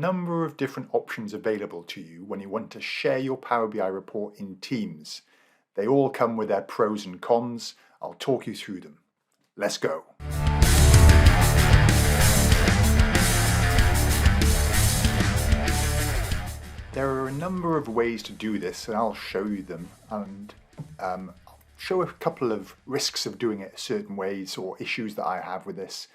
number of different options available to you when you want to share your Power BI report in Teams. They all come with their pros and cons. I'll talk you through them. Let's go. There are a number of ways to do this, and I'll show you them, and I'll show a couple of risks of doing it certain ways or issues that I have with this.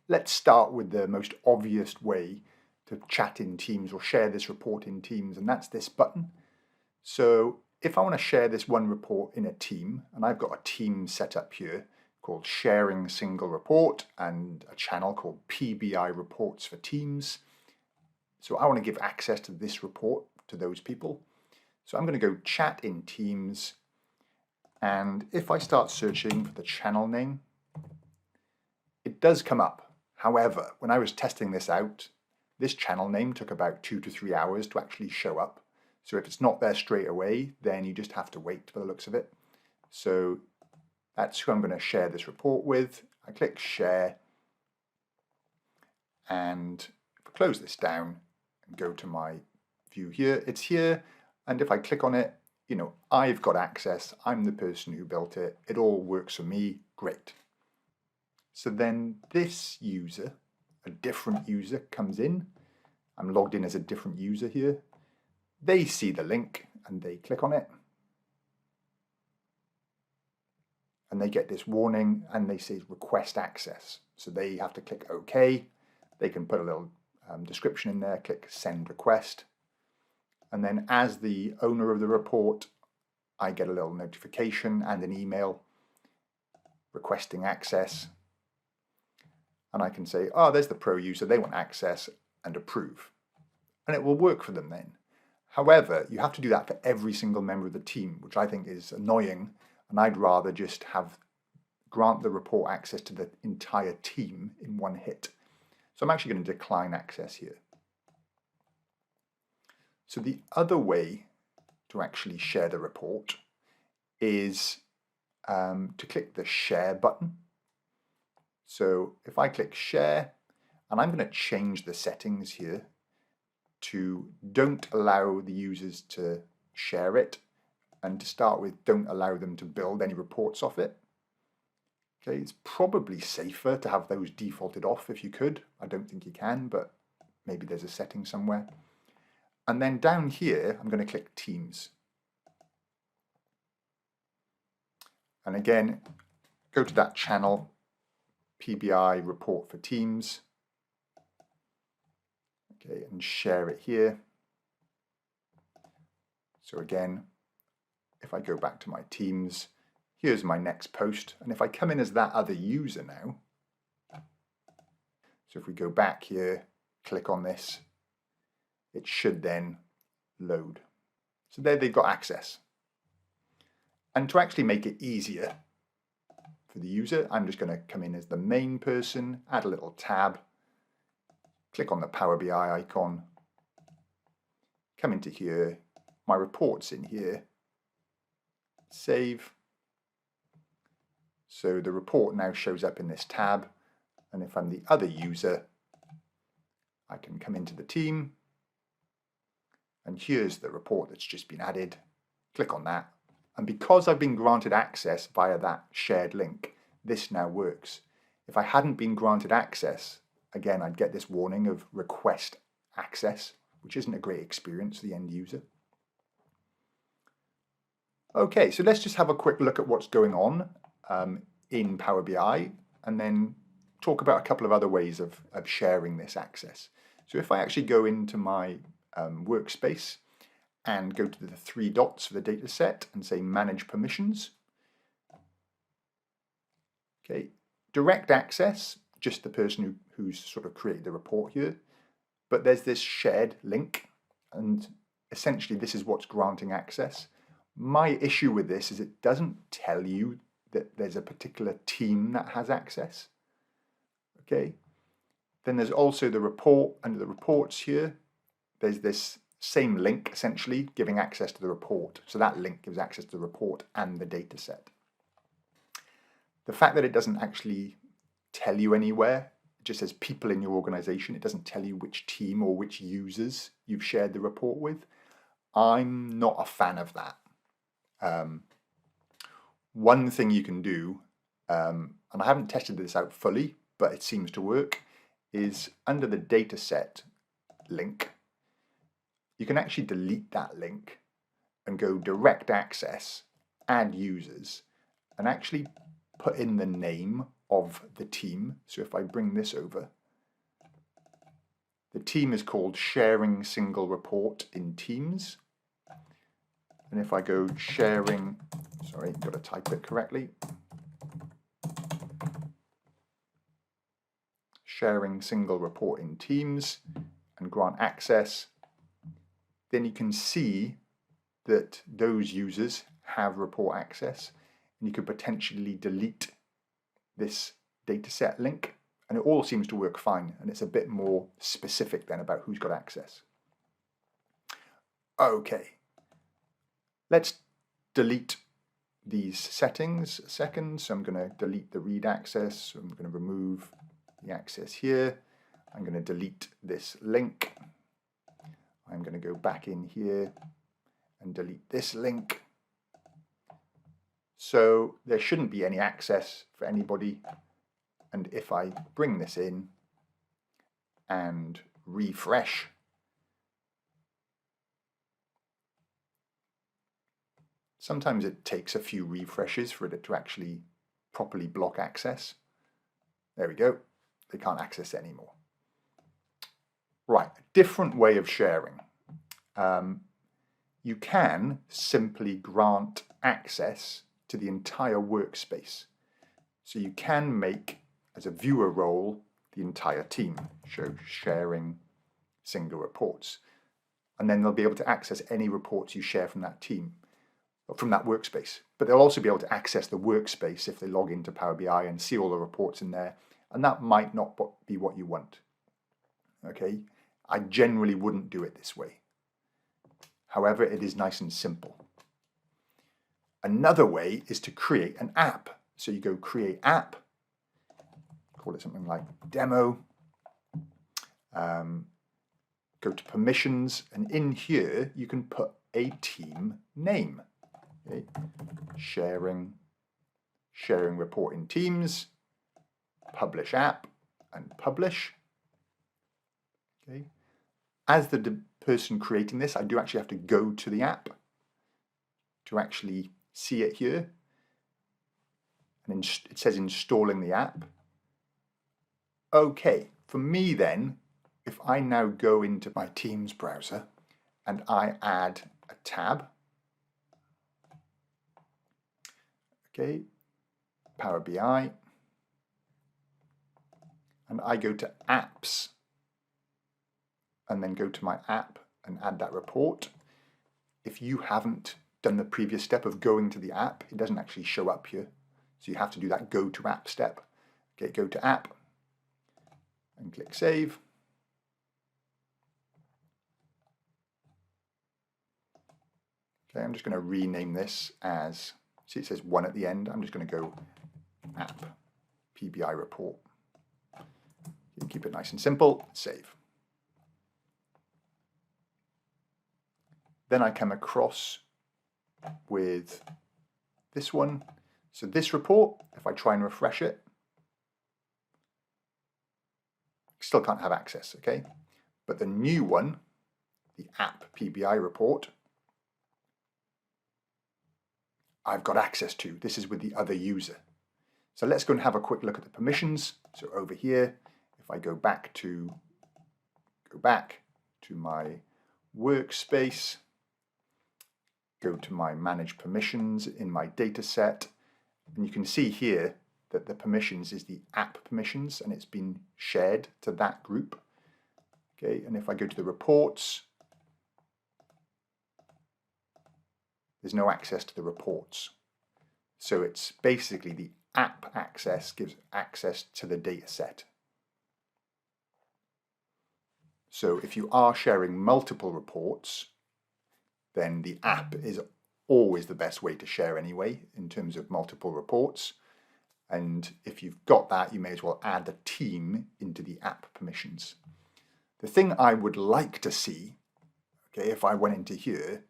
Let's start with the most obvious way to chat in Teams or share this report in Teams, and that's this button. So if I want to share this one report in a team, and I've got a team set up here called Sharing Single Report and a channel called PBI Reports for Teams. So I want to give access to this report to those people. So I'm going to go chat in Teams, and if I start searching for the channel name, it does come up. However, when I was testing this out, this channel name took about 2 to 3 hours to actually show up. So if it's not there straight away, then you just have to wait for the looks of it. So that's who I'm going to share this report with. I click share, and if I close this down and go to my view here, it's here. And if I click on it, I've got access. I'm the person who built it. It all works for me. Great. So then this user, a different user, comes in. I'm logged in as a different user here. They see the link and they click on it. And they get this warning and they say request access. So they have to click OK. They can put a little description in there, click send request. And then as the owner of the report, I get a little notification and an email requesting access. And I can say, oh, there's the pro user, they want access, and approve. And it will work for them then. However, you have to do that for every single member of the team, which I think is annoying, and I'd rather just grant the report access to the entire team in one hit. So I'm actually going to decline access here. So the other way to actually share the report is to click the share button. So if I click share, and I'm going to change the settings here to don't allow the users to share it, and to start with, don't allow them to build any reports off it. Okay, it's probably safer to have those defaulted off if you could. I don't think you can, but maybe there's a setting somewhere. And then down here, I'm going to click Teams. And again, go to that channel, PBI report for Teams. Okay, and share it here. So again, if I go back to my Teams, here's my next post. And if I come in as that other user now, so if we go back here, click on this, it should then load. So there they've got access. And to actually make it easier for the user, I'm just going to come in as the main person, add a little tab, click on the Power BI icon, come into here, my report's in here, save. So the report now shows up in this tab, and if I'm the other user, I can come into the team, and here's the report that's just been added. Click on that, and because I've been granted access via that shared link, this now works. If I hadn't been granted access, again, I'd get this warning of request access, which isn't a great experience for the end user. Okay, so let's just have a quick look at what's going on in Power BI, and then talk about a couple of other ways of sharing this access. So if I actually go into my workspace and go to the 3 dots for the data set and say manage permissions. Okay, direct access, just the person who's sort of created the report here, but there's this shared link, and essentially this is what's granting access. My issue with this is it doesn't tell you that there's a particular team that has access. Okay, then there's also the report. Under the reports here, there's this same link essentially giving access to the report. So that link gives access to the report and the data set. The fact that it doesn't actually tell you anywhere It just says people in your organization. It doesn't tell you which team or which users you've shared the report with. I'm not a fan of that. One thing you can do, and I haven't tested this out fully, but it seems to work, is under the dataset link, you can actually delete that link and go direct access, add users, and actually put in the name of the team. So if I bring this over, the team is called Sharing Single Report in Teams. And if I go sharing, sorry, got to type it correctly. Sharing Single Report in Teams and grant access, then you can see that those users have report access, and you could potentially delete this dataset link, and it all seems to work fine, and it's a bit more specific then about who's got access. Okay, let's delete these settings a second. So I'm going to delete the read access. So I'm going to remove the access here. I'm going to delete this link. I'm going to go back in here and delete this link. So there shouldn't be any access for anybody. And if I bring this in and refresh, sometimes it takes a few refreshes for it to actually properly block access. There we go. They can't access it anymore. Right, a different way of sharing. You can simply grant access to the entire workspace. So you can make, as a viewer role, the entire team, show sharing single reports. And then they'll be able to access any reports you share from that team, from that workspace. But they'll also be able to access the workspace if they log into Power BI and see all the reports in there. And that might not be what you want. Okay, I generally wouldn't do it this way. However, it is nice and simple. Another way is to create an app. So you go create app, call it something like demo, go to permissions, and in here you can put a team name. Okay. Sharing report in Teams, publish app, and publish. Okay. As the person creating this, I do actually have to go to the app to actually see it here. And it says installing the app. Okay, for me then, if I now go into my Teams browser and I add a tab, okay, Power BI, and I go to apps and then go to my app and add that report. If you haven't done the previous step of going to the app, it doesn't actually show up here. So you have to do that go to app step. Okay, go to app and click save. Okay, I'm just going to rename this as, see it says 1 at the end. I'm just going to go app PBI report. You keep it nice and simple, save. Then I come across with this one. So this report, if I try and refresh it, still can't have access, okay? But the new one, the app PBI report, I've got access to. This is with the other user. So let's go and have a quick look at the permissions. So over here, if I go back to my workspace, go to my manage permissions in my data set, and you can see here that the permissions is the app permissions, and it's been shared to that group. Okay, and if I go to the reports, there's no access to the reports. So it's basically the app access gives access to the data set. So if you are sharing multiple reports, then the app is always the best way to share anyway in terms of multiple reports. And if you've got that, you may as well add the team into the app permissions. The thing I would like to see, okay, if I went into here,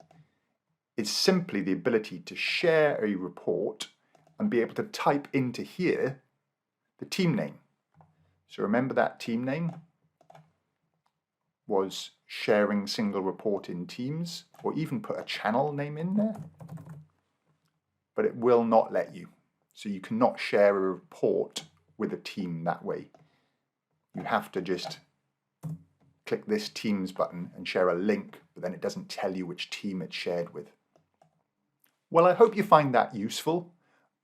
is simply the ability to share a report and be able to type into here the team name. So remember that team name was sharing single report in Teams, or even put a channel name in there, but it will not let you. So you cannot share a report with a team that way. You have to just click this Teams button and share a link, but then it doesn't tell you which team it's shared with. Well, I hope you find that useful.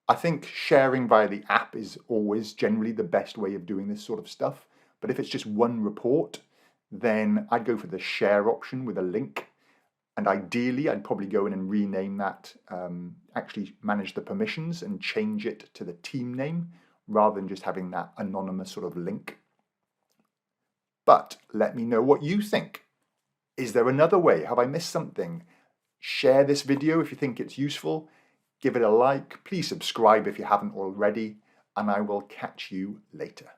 I think sharing via the app is always generally the best way of doing this sort of stuff. But if it's just one report, then I'd go for the share option with a link. And ideally, I'd probably go in and rename that, actually manage the permissions and change it to the team name rather than just having that anonymous sort of link. But let me know what you think. Is there another way? Have I missed something? Share this video if you think it's useful. Give it a like. Please subscribe if you haven't already. And I will catch you later.